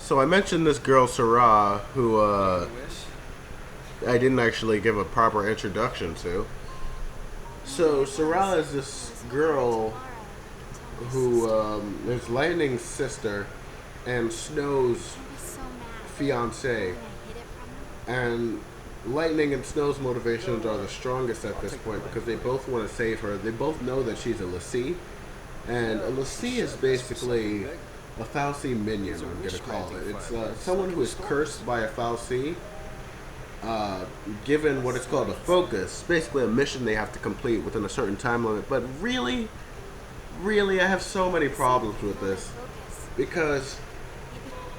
So I mentioned this girl Serah, who I didn't actually give a proper introduction to. So Serah is this girl who is Lightning's sister and Snow's fiance, and Lightning and Snow's motivations are the strongest at this point because they both want to save her. They both know that she's a Lassie, and a Lassie is basically a Fal'Cie minion, I'm going to call it. It's someone who is cursed by a Fal'Cie, given what is called a focus, basically a mission they have to complete within a certain time limit. But really, I have so many problems with this because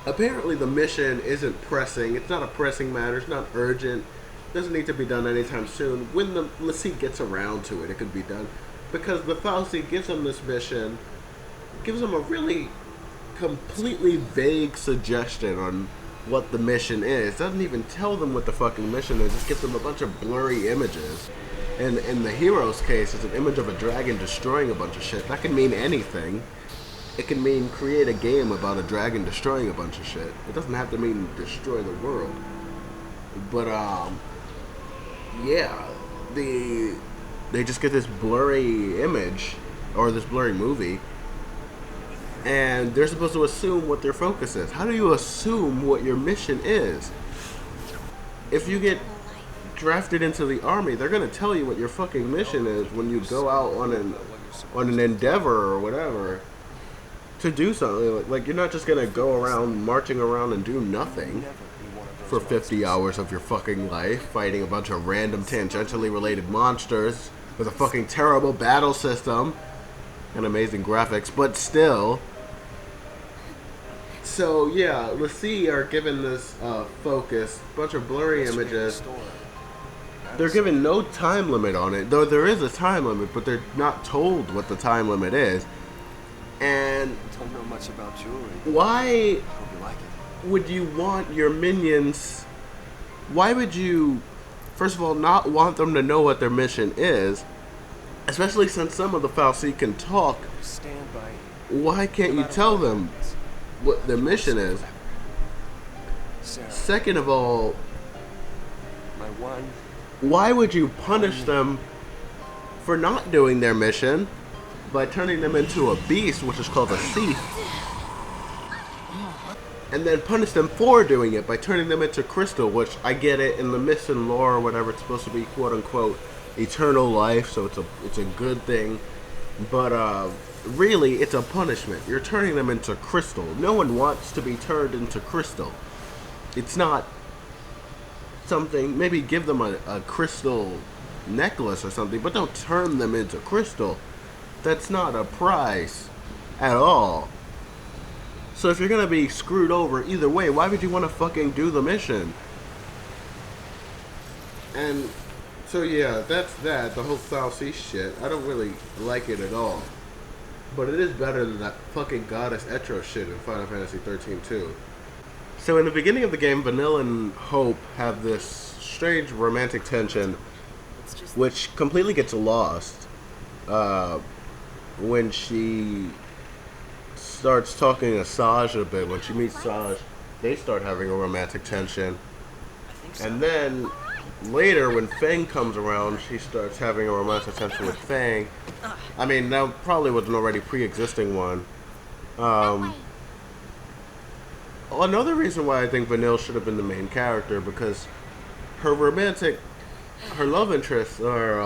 apparently the mission isn't pressing. It's not a pressing matter. It's not urgent. It doesn't need to be done anytime soon. When the Lassie gets around to it, it could be done. Because the Fal'Cie gives them this mission, gives them a really completely vague suggestion on what the mission is. Doesn't even tell them what the fucking mission is. Just gives them a bunch of blurry images. And in the hero's case, it's an image of a dragon destroying a bunch of shit. That can mean anything. It can mean create a game about a dragon destroying a bunch of shit. It doesn't have to mean destroy the world. But yeah, they just get this blurry image or this blurry movie, and they're supposed to assume what their focus is. How do you assume what your mission is? If you get drafted into the army, they're gonna tell you what your fucking mission is when you go out on an endeavor or whatever to do something. Like you're not just gonna go around marching around and do nothing for 50 hours of your fucking life, fighting a bunch of random tangentially related monsters with a fucking terrible battle system and amazing graphics, but still. So yeah, Lassie are given this focus, bunch of blurry images. They're given no time limit on it, though there is a time limit, but they're not told what the time limit is. And don't know much about jewelry. Why Hope you like it. would you want your minions? Why would you, first of all, not want them to know what their mission is? Especially since some of the Fal'Cie can talk. Stand by Why can't you tell them what their mission is? Serah, Second of all, my one. why would you punish them for not doing their mission by turning them into a beast, which is called a thief, and then punish them for doing it by turning them into crystal, which I get it in the myth and lore or whatever, it's supposed to be quote unquote eternal life, so it's a good thing, but really it's a punishment. You're turning them into crystal. No one wants to be turned into crystal. It's not something, maybe give them a crystal necklace or something, but don't turn them into crystal. That's not a prize at all. So if you're gonna be screwed over either way, why would you want to fucking do the mission? And so yeah, that's that. The whole Fal'Cie shit, I don't really like it at all. But it is better than that fucking Goddess Etro shit in Final Fantasy XIII too. So in the beginning of the game, Vanille and Hope have this strange romantic tension, which completely gets lost when she starts talking to Saj a bit. When she meets Saj, they start having a romantic tension. And then later, when Fang comes around, she starts having a romantic tension with Fang. I mean, that probably was an already pre-existing one. Another reason why I think Vanille should have been the main character, because her love interests are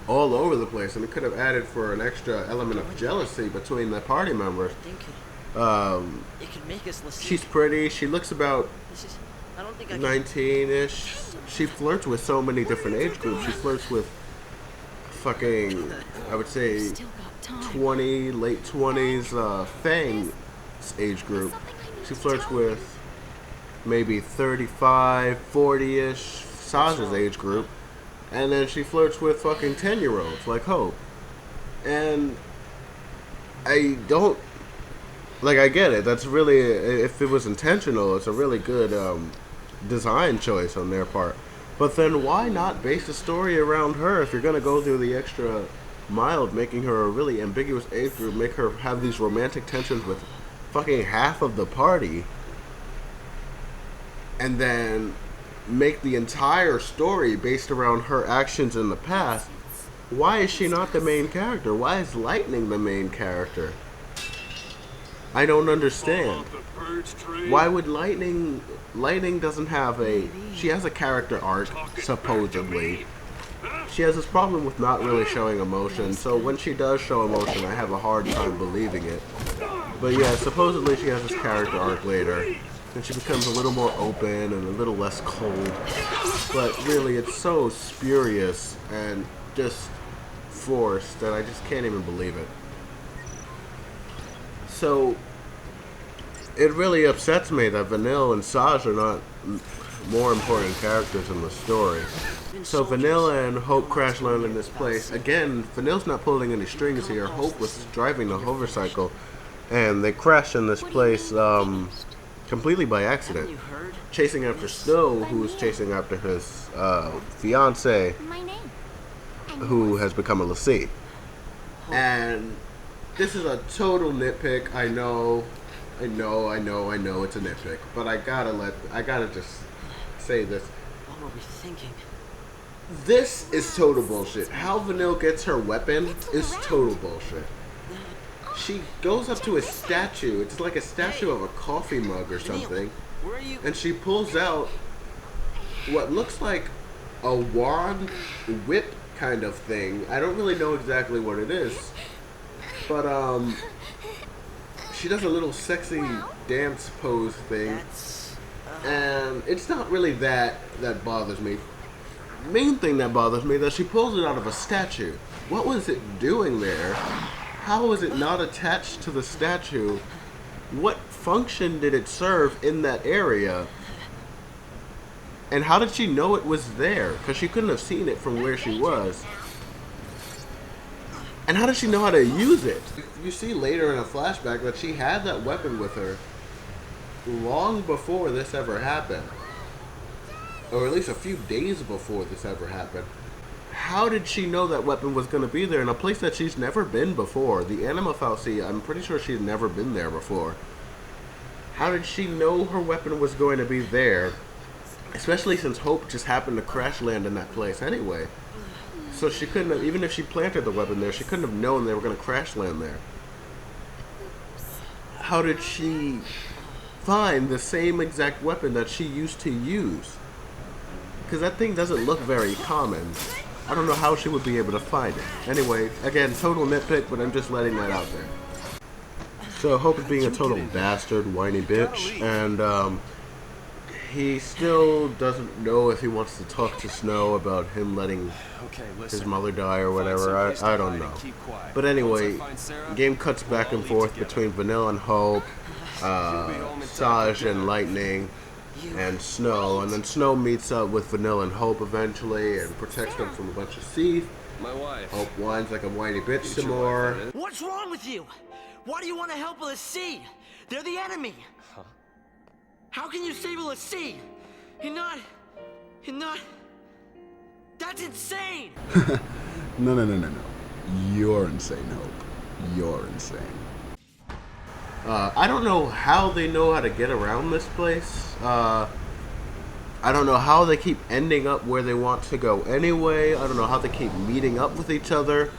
all over the place, and it could have added for an extra element of jealousy between the party members. She's pretty. She looks about 19-ish. She flirts with so many different age groups. She flirts with fucking, I would say, 20, late 20s Fang's age group. She flirts with maybe 35, 40-ish Saj's age group. And then she flirts with fucking 10-year-olds like Hope. And I don't, like, I get it. That's really, if it was intentional, it's a really good design choice on their part. But then why not base the story around her if you're going to go through the extra mile of making her a really ambiguous age group, make her have these romantic tensions with fucking half of the party? and then make the entire story based around her actions in the past, why is she not the main character? Why is Lightning the main character? I don't understand. Why would Lightning doesn't have she has a character arc, supposedly. She has this problem with not really showing emotion, so when she does show emotion, I have a hard time believing it. But yeah, supposedly she has this character arc later, and she becomes a little more open and a little less cold. But really, it's so spurious and just forced that I just can't even believe it. So, it really upsets me that Vanille and Saj are not more important characters in the story. So Vanille and Hope crash land in this place. Again, Vanille's not pulling any strings here. Hope was driving the hovercycle, and they crash in this place completely by accident. Chasing after Snow, who was chasing after his fiance, who has become a l'Cie. And this is a total nitpick. I know it's a nitpick, but I gotta just say this. What were we thinking? This is total bullshit. How Vanille gets her weapon is total bullshit. She goes up to a statue. It's like a statue of a coffee mug or something. And she pulls out what looks like a wand whip kind of thing. I don't really know exactly what it is. But, she does a little sexy dance pose thing. And it's not really that bothers me. Main thing that bothers me is that she pulls it out of a statue. What was it doing there? How was it not attached to the statue? What function did it serve in that area? And how did she know it was there? Because she couldn't have seen it from where she was. And how does she know how to use it? You see later in a flashback that she had that weapon with her long before this ever happened. Or at least a few days before this ever happened. How did she know that weapon was going to be there in a place that she's never been before? The Anima Fal'Cie, I'm pretty sure she's never been there before. How did she know her weapon was going to be there? Especially since Hope just happened to crash land in that place anyway. So she couldn't have, even if she planted the weapon there, she couldn't have known they were going to crash land there. How did she find the same exact weapon that she used to use? Because that thing doesn't look very common. I don't know how she would be able to find it. Anyway, again, total nitpick, but I'm just letting that out there. So Hope is being a total bastard, whiny bitch, and he still doesn't know if he wants to talk to Snow about him letting his mother die or whatever. I don't know. But anyway, game cuts back and forth between Vanille and Hope, Saj and Lightning, and Snow, and then Snow meets up with Vanille and Hope eventually and protects them from a bunch of Seath. My wife. Hope whines like a whiny bitch some more. What's wrong with you? Why do you want to help a l'Cie? They're the enemy. Huh? How can you save a l'Cie? You're not... That's insane! No. You're insane, Hope. You're insane. I don't know how they know how to get around this place. I don't know how they keep ending up where they want to go anyway. I don't know how they keep meeting up with each other.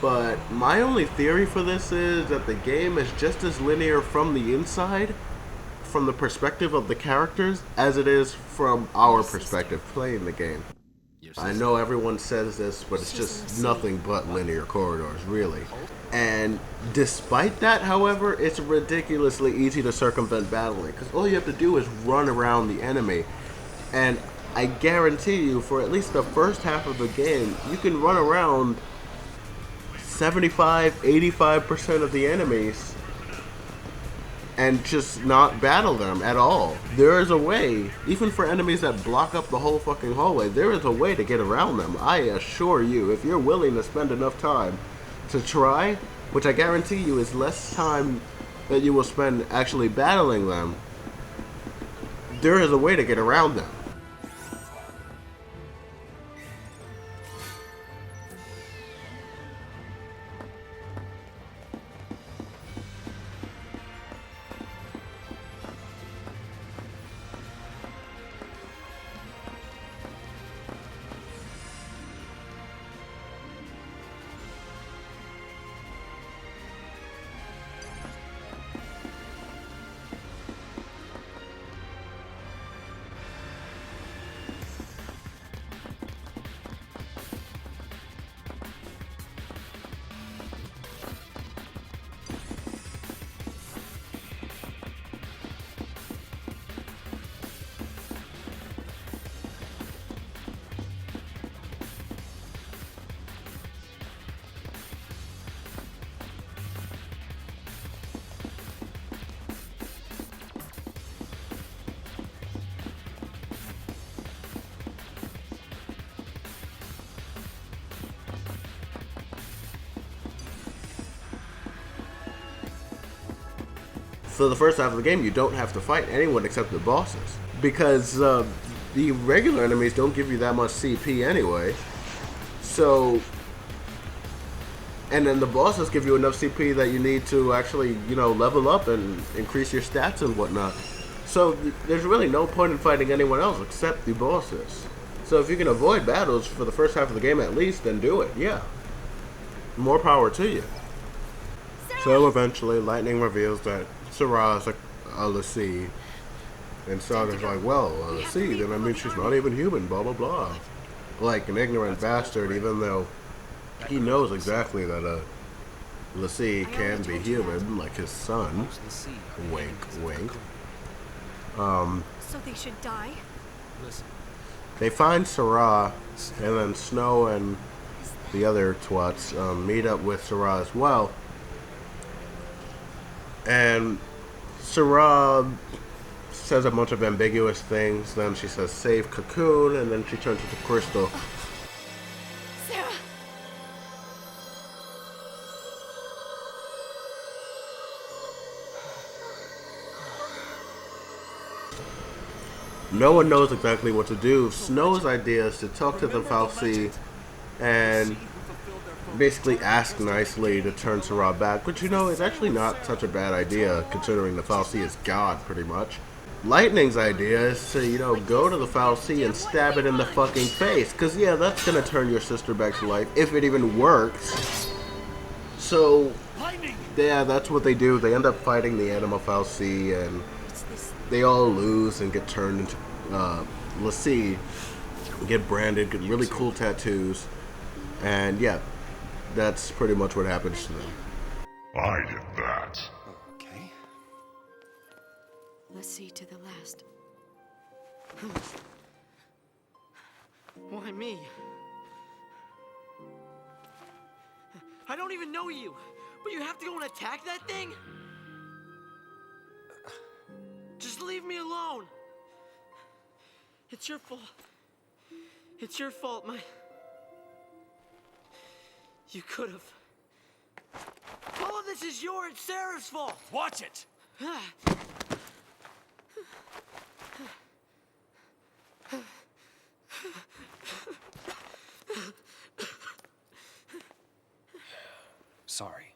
But my only theory for this is that the game is just as linear from the inside, from the perspective of the characters, as it is from our perspective playing the game. I know everyone says this, but it's just nothing but linear corridors, really. And despite that, however, it's ridiculously easy to circumvent battling, because all you have to do is run around the enemy. And I guarantee you, for at least the first half of the game, you can run around 75-85% of the enemies and just not battle them at all. There is a way, even for enemies that block up the whole fucking hallway, there is a way to get around them. I assure you, if you're willing to spend enough time to try, which I guarantee you is less time that you will spend actually battling them, there is a way to get around them. for the first half of the game, you don't have to fight anyone except the bosses. Because the regular enemies don't give you that much CP anyway. So, and then the bosses give you enough CP that you need to actually, you know, level up and increase your stats and whatnot. So there's really no point in fighting anyone else except the bosses. So if you can avoid battles for the first half of the game at least, then do it, yeah. More power to you. So eventually, Lightning reveals that Serah is a l'Cie. And Saga's like, well, a l'Cie, then I mean she's not even human, blah blah blah. Like an ignorant bastard, even though he knows exactly that a l'Cie can be human, like his son. Wink, wink. So they should die? Listen. They find Serah, and then Snow and the other twats meet up with Serah as well. And Serah says a bunch of ambiguous things. Then she says, save Cocoon, and then she turns into Crystal. Serah! No one knows exactly what to do. Snow's idea is to talk to the FFXIII and basically ask nicely to turn Serah back, which, you know, is actually not such a bad idea considering the FFXIII is God, pretty much. Lightning's idea is to, you know, go to the FFXIII and stab it in the fucking face, because, yeah, that's gonna turn your sister back to life, if it even works. So, yeah, that's what they do. They end up fighting the Anima FFXIII, and they all lose and get turned into l'Cie, get branded, get really cool tattoos, and yeah, that's pretty much what happens to them. I did that. Okay. Let's see to the last. Why me? I don't even know you, but you have to go and attack that thing? Just leave me alone. It's your fault. It's your fault, You could have. All of this is your and Serah's fault. Watch it! Sorry.